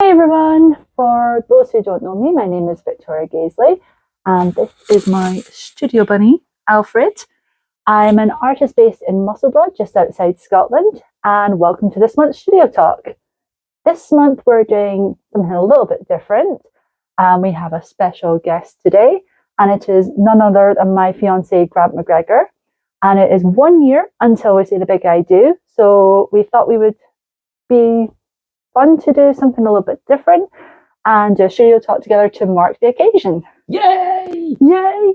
Hey everyone! For those who don't know me, my name is Victoria Gaisley, and this is my studio bunny, Alfred. I'm an artist based in Musselburgh, just outside Scotland, and welcome to this month's Studio Talk. This month we're doing something a little bit different. We have a special guest today, and it is none other than my fiancé, Grant McGregor. And it is 1 year until we say the big I do, so we thought we would be fun to do something a little bit different and do a studio talk together to mark the occasion. Yay! Yay!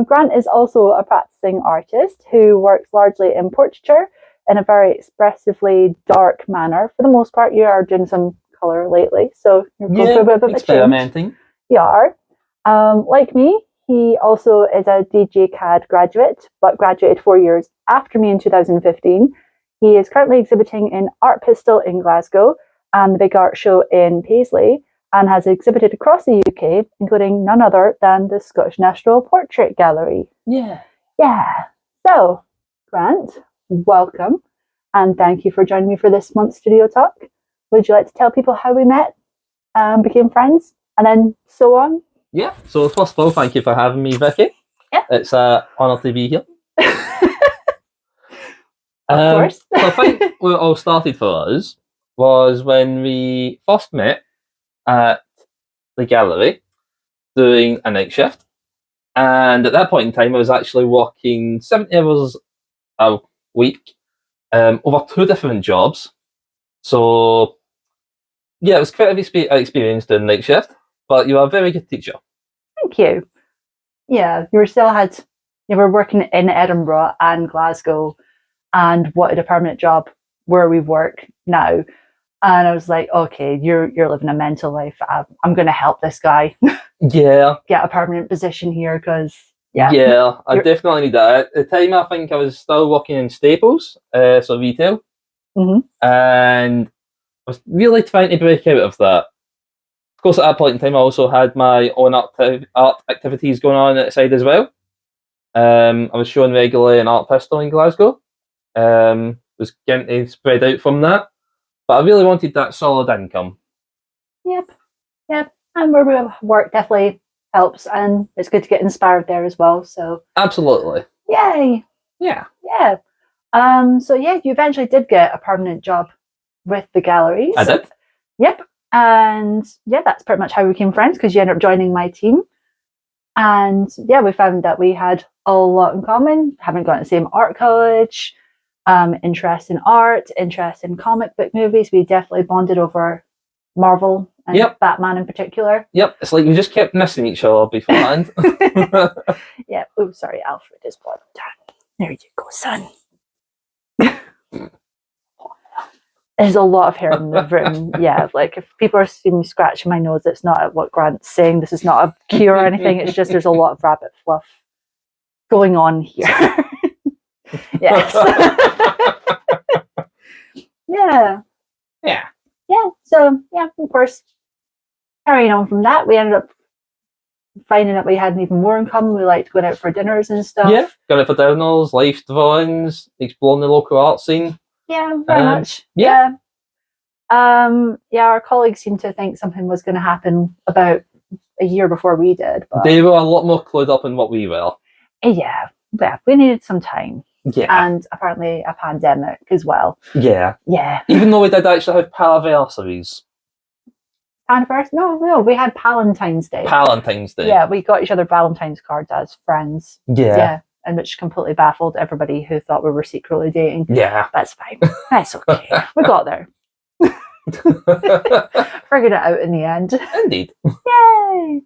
Grant is also a practicing artist who works largely in portraiture in a very expressively dark manner. For the most part, you are doing some colour lately, so you're going through a bit of experimenting. You are. Like me, he also is a DJ CAD graduate, but graduated 4 years after me in 2015. He is currently exhibiting in Art Pistol in Glasgow and the Big Art Show in Paisley, and has exhibited across the UK, including none other than the Scottish National Portrait Gallery. Yeah. So, Grant, welcome, and thank you for joining me for this month's Studio Talk. Would you like to tell people how we met, became friends, and then so on? Yeah. So first of all, thank you for having me, Vicky. Yeah. It's an honour to be here. Of course. So I think where it all started for us was when we first met at the gallery doing a night shift. And at that point in time, I was actually working 70 hours a week over 2 different jobs. So, yeah, it was quite an experience doing night shift, but you are a very good teacher. Thank you. Yeah, you were working in Edinburgh and Glasgow and wanted a permanent job where we work now. And I was like, okay, you're living a mental life. I'm going to help this guy. Yeah. Get a permanent position here because, Yeah, I definitely need that. At the time, I think I was still working in Staples, so retail. Mm-hmm. And I was really trying to break out of that. Of course, at that point in time, I also had my own art activities going on outside as well. I was showing regularly in Art Pistol in Glasgow. Was getting to spread out from that. But I really wanted that solid income. Yep. And where we work definitely helps, and it's good to get inspired there as well. So Absolutely. Yay. Yeah. So you eventually did get a permanent job with the galleries. I did. Yep. And that's pretty much how we became friends, because you ended up joining my team. And we found that we had a lot in common, having gone to the same art college, interest in art, interest in comic book movies. We definitely bonded over Marvel and Batman in particular. Yep, it's like we just kept missing each other beforehand. Yeah. Oh, sorry, Alfred is boiling down. There you go, son. There's a lot of hair in the room. Yeah, like if people are seeing me scratching my nose, it's not what Grant's saying. This is not a cure or anything. It's just there's a lot of rabbit fluff going on here. Yes. Yeah. So of course, carrying on from that, we ended up finding that we had even more in common. We liked going out for dinners and stuff. Yeah, going out for dinners, life drawings, exploring the local art scene. Yeah, very much. Yeah. Our colleagues seemed to think something was going to happen about a year before we did. But they were a lot more clued up in what we were. Yeah, we needed some time. Yeah. And apparently a pandemic as well. Yeah. Yeah. Even though we did actually have palaversaries. Anniversary? No, we had Valentine's Day. Valentine's Day. Yeah, we got each other Valentine's cards as friends. Yeah. And which completely baffled everybody who thought we were secretly dating. Yeah. That's fine. That's okay. We got there. Figured it out in the end. Indeed. Yay!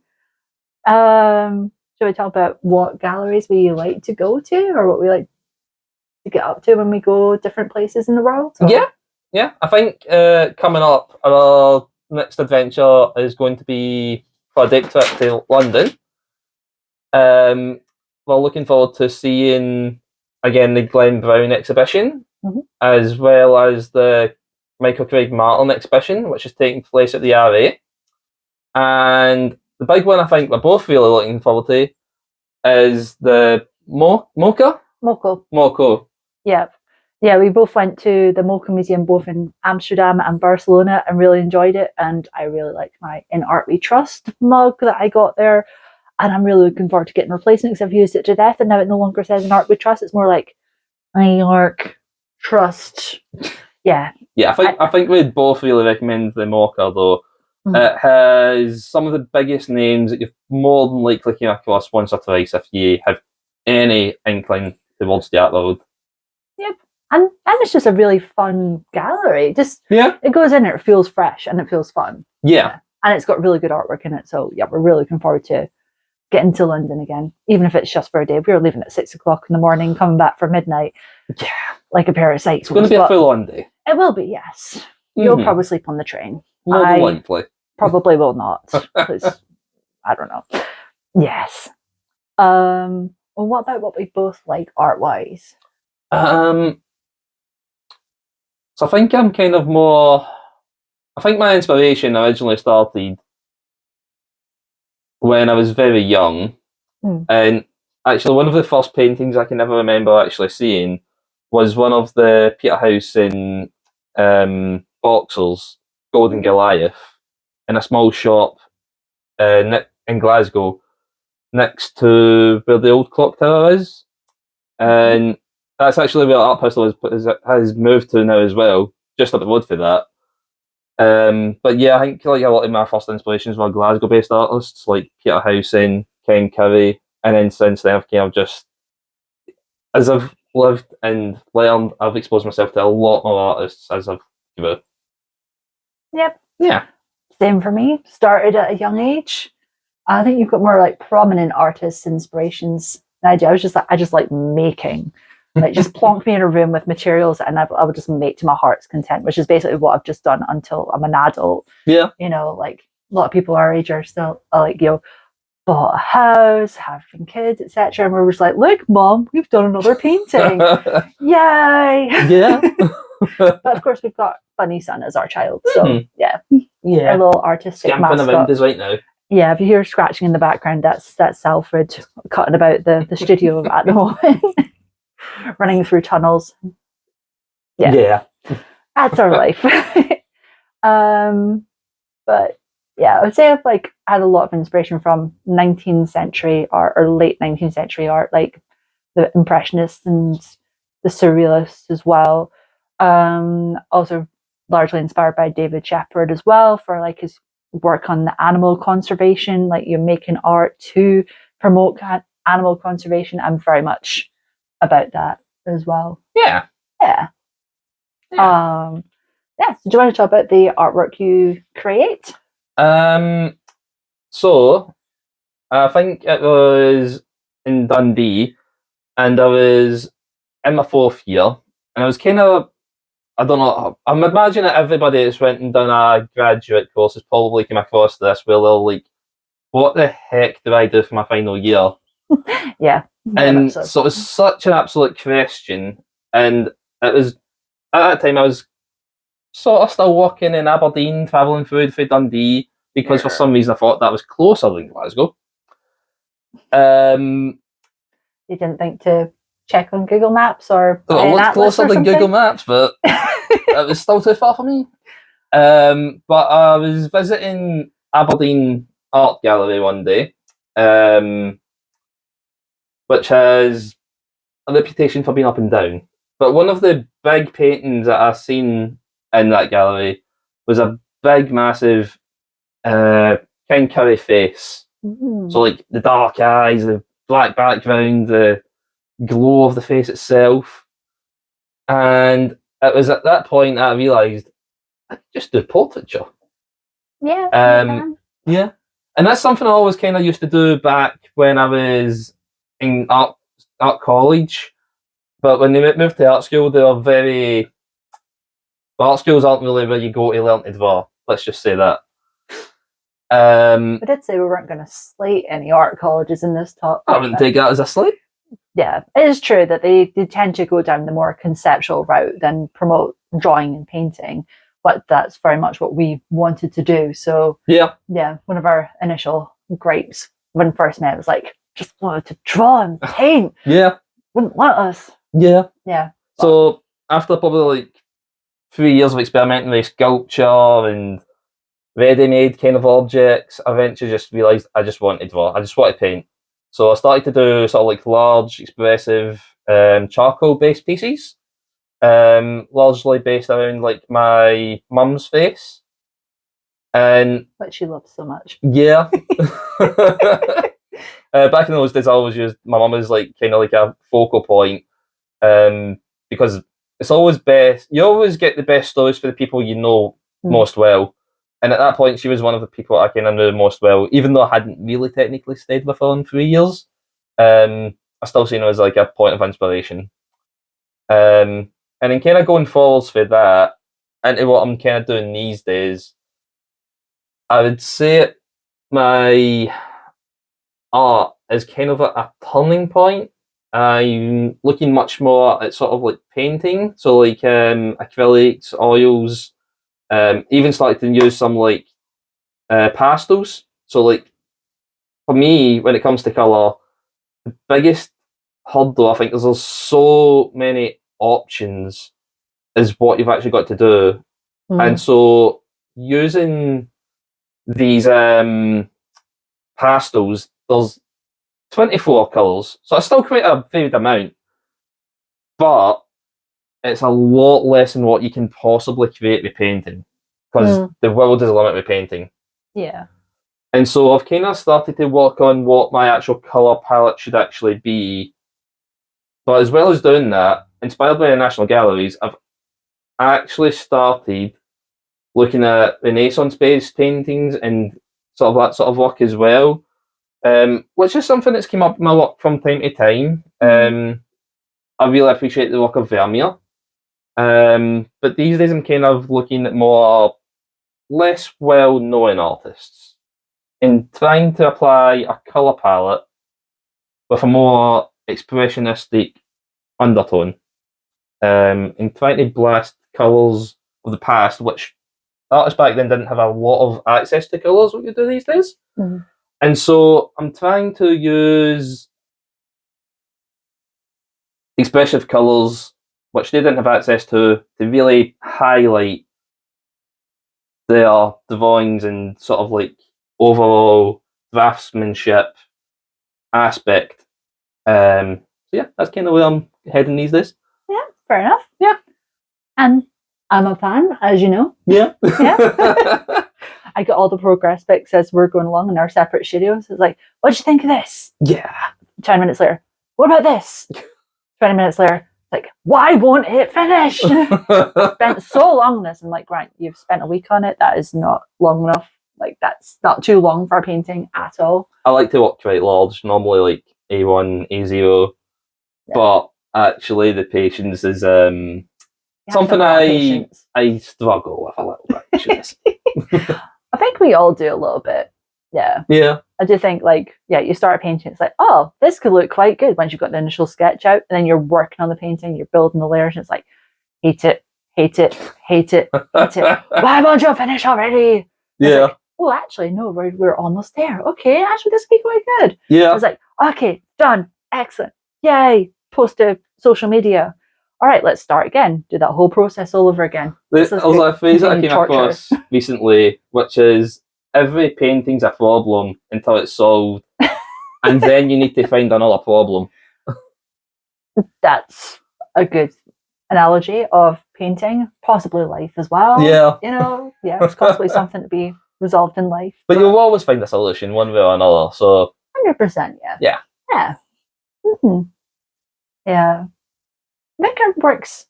Shall we talk about what galleries we like to go to, or what we like to get up to when we go different places in the world? Or? Yeah. I think coming up, our next adventure is going to be for a day trip to London. We're looking forward to seeing again the Glenn Brown exhibition, as well as the Michael Craig Martin exhibition, which is taking place at the RA. And the big one I think we're both really looking forward to is the MoCA. MoCA. MoCA. Yeah. Yeah, we both went to the Mocha Museum both in Amsterdam and Barcelona and really enjoyed it. And I really liked my In Art We Trust mug that I got there. And I'm really looking forward to getting a replacement because I've used it to death and now it no longer says In Art We Trust. It's more like In Art Trust. Yeah. Yeah, I think we'd both really recommend the Mocha though. Mm. It has some of the biggest names that you've more than likely come across once or twice if you have any inkling towards the art world. Yep. And it's just a really fun gallery. Just Yeah. it goes in, it feels fresh and it feels fun. Yeah. And it's got really good artwork in it. So yeah, we're really looking forward to getting to London again, even if it's just for a day. We were leaving at 6 o'clock in the morning, coming back for midnight. Yeah. Like a pair of cycles. It's going to be a full-on day. It will be, yes. You'll probably sleep on the train. More than likely. Probably will not. Because I don't know. Yes. Well, what about what we both like art-wise? So I think I'm kind of more. I think my inspiration originally started when I was very young, and actually one of the first paintings I can ever remember actually seeing was one of the Peterhouse in Boxers, Golden Goliath, in a small shop in Glasgow, next to where the old clock tower is, and that's actually where Art Pistol has moved to now as well, just up the road for that. But yeah, I think like a lot of my first inspirations were Glasgow-based artists like Peter Howson, Ken Curry, and then since then I've kind of just, as I've lived and learned, I've exposed myself to a lot more artists as I've grew. Yep. Yeah. Same for me. Started at a young age. I think you've got more like prominent artists' inspirations than I do. I just like making. Like just plonk me in a room with materials and I would just make to my heart's content, which is basically what I've just done until I'm an adult. Yeah. You know, like a lot of people our age are still like, you know, bought a house, having kids, etc. And we're just like, look, Mom, we've done another painting. Yay! Yeah. But of course we've got Bunny Son as our child. So yeah. Yeah. Our little artistic Scampering mascot. around us right now. Yeah, if you hear scratching in the background, that's Alfred cutting about the studio at the moment. Running through tunnels. Yeah. That's our life. But yeah, I would say I've like had a lot of inspiration from 19th century art or late 19th century art, like the Impressionists and the Surrealists as well. Also largely inspired by David Shepard as well for like his work on the animal conservation, like you're making art to promote animal conservation. I'm very much about that as well. Yeah. Yeah. So do you want to talk about the artwork you create? So I think it was in Dundee, and I was in my 4th year, and I was kind of, I don't know, I'm imagining that everybody that's went and done a graduate course has probably come across this where they're like, what the heck do I do for my final year? Yeah. And so it was such an absolute question, and it was, at that time I was sort of still working in Aberdeen, travelling through Dundee, because for some reason I thought that was closer than Glasgow. You didn't think to check on Google Maps or it looked closer than Google Maps, but it was still too far for me. But I was visiting Aberdeen Art Gallery one day, which has a reputation for being up and down. But one of the big paintings that I've seen in that gallery was a big, massive Ken Curry face. So like the dark eyes, the black background, the glow of the face itself. And it was at that point that I realised I could just do portraiture. Yeah. Yeah. And that's something I always kind of used to do back when I was in art college. But when they moved to art school, they were very... art schools aren't really where you go to learn to draw. Let's just say that. We did say we weren't going to slate any art colleges in this talk. I wouldn't take that as a slate. Yeah, it is true that they tend to go down the more conceptual route than promote drawing and painting, but that's very much what we wanted to do. So yeah, one of our initial gripes when first met was like, just wanted to draw and paint. Yeah. Wouldn't let us. Yeah. Yeah. So after probably like 3 years of experimenting with sculpture and ready-made kind of objects, I eventually just realised I just wanted to paint. So I started to do sort of like large, expressive, charcoal-based pieces, largely based around like my mum's face. And Which she loves so much. yeah, back in those days, I always used my mum as like kind of like a focal point, because it's always best. You always get the best stories for the people you know most well. And at that point, she was one of the people I kind of knew most well, even though I hadn't really technically stayed with her in 3 years. I still seen her as like a point of inspiration. And then kind of going forwards for that into what I'm kind of doing these days, I would say my art is kind of a turning point. I'm looking much more at sort of like painting, so like acrylics, oils, even starting to use some like pastels. So like for me, when it comes to colour, the biggest hurdle I think is there's so many options is what you've actually got to do. And so using these pastels, there's 24 colours, so it's still quite a varied amount, but it's a lot less than what you can possibly create with painting, because the world is a limit with painting. Yeah. And so I've kind of started to work on what my actual colour palette should actually be. But as well as doing that, inspired by the National Galleries, I've actually started looking at Renaissance-based paintings and sort of that sort of work as well, which is something that's come up in my work from time to time. I really appreciate the work of Vermeer, but these days I'm kind of looking at more less well-known artists and trying to apply a colour palette with a more expressionistic undertone, and trying to blast colours of the past, which artists back then didn't have a lot of access to colours what you do these days. And so I'm trying to use expressive colours which they didn't have access to really highlight their drawings and sort of like overall draftsmanship aspect. So yeah, that's kind of where I'm heading these days. Yeah, fair enough. Yeah. And I'm a fan, as you know. Yeah. Yeah. I get all the progress pics as we're going along in our separate studios. It's like, what do you think of this? Yeah. 10 minutes later, what about this? 20 minutes later, like, why won't it finish? Spent so long on this. I'm like, Grant, you've spent a week on it. That is not long enough. Like, that's not too long for a painting at all. I like to work quite large, normally like A1, A0, but actually the patience is something I struggle with a little bit. I think we all do a little bit. Yeah. Yeah. I do think, like, yeah, you start a painting, it's like, oh, this could look quite good once you've got the initial sketch out, and then you're working on the painting, you're building the layers, and it's like, hate it, hate it, hate it, hate it. Why won't you finish already? Yeah. Like, oh, actually, no, we're almost there. Okay, actually, this could be quite good. Yeah. It's like, okay, done, excellent, yay, post to social media. All right, let's start again. Do that whole process all over again. There's a phrase that I came across recently, which is every painting's a problem until it's solved, and then you need to find another problem. That's a good analogy of painting, possibly life as well. Yeah. You know, yeah, there's constantly something to be resolved in life. But you'll always find a solution one way or another. So 100%, yeah. Yeah. Yeah. Yeah. I think it works.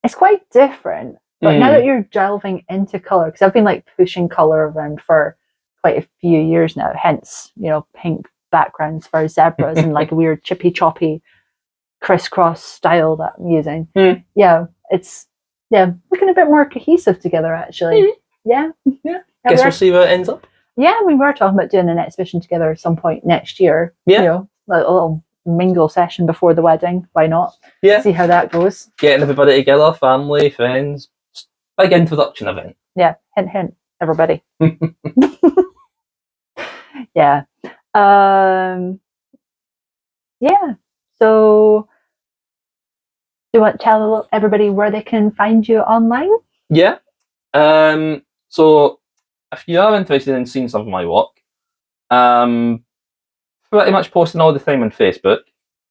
It's quite different. But now that you're delving into colour, because I've been like pushing colour around for quite a few years now, hence, you know, pink backgrounds for zebras and like a weird chippy choppy crisscross style that I'm using. Yeah, it's looking a bit more cohesive together actually. Yeah. Guess we'll see where it ends up. Yeah, we were talking about doing an exhibition together at some point next year. Yeah. You know, like a little mingle session before the wedding. Why not? Yeah. See how that goes. Getting everybody together, family, friends. Big introduction event. Yeah. Hint, hint, everybody. Yeah. Yeah. So Do you want to tell everybody where they can find you online? Yeah. So if you are interested in seeing some of my work, pretty much posting all the time on Facebook.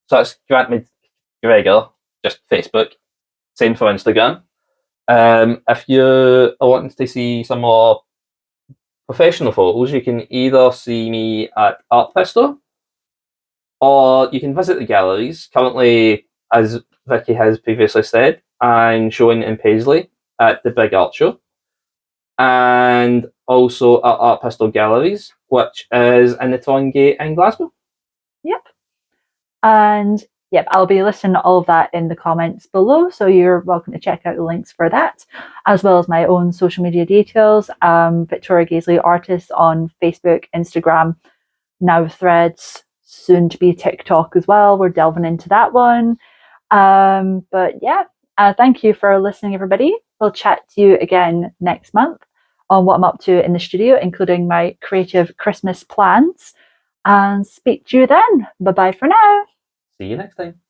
So that's Grant McGregor, just Facebook. Same for Instagram. If you are wanting to see some more professional photos, you can either see me at Art Pistol, or you can visit the galleries. Currently, as Vicky has previously said, I'm showing in Paisley at the Big Art Show, and also at Art Pistol Galleries, which is in the Torringate in Glasgow. Yep. And yep, I'll be listing all of that in the comments below, so you're welcome to check out the links for that, as well as my own social media details. Victoria Gaisley Artist on Facebook, Instagram, now Threads, soon to be TikTok as well. We're delving into that one. But yeah, thank you for listening, everybody. We'll chat to you again next month on what I'm up to in the studio, including my creative Christmas plans. And speak to you then. Bye bye for now. See you next time.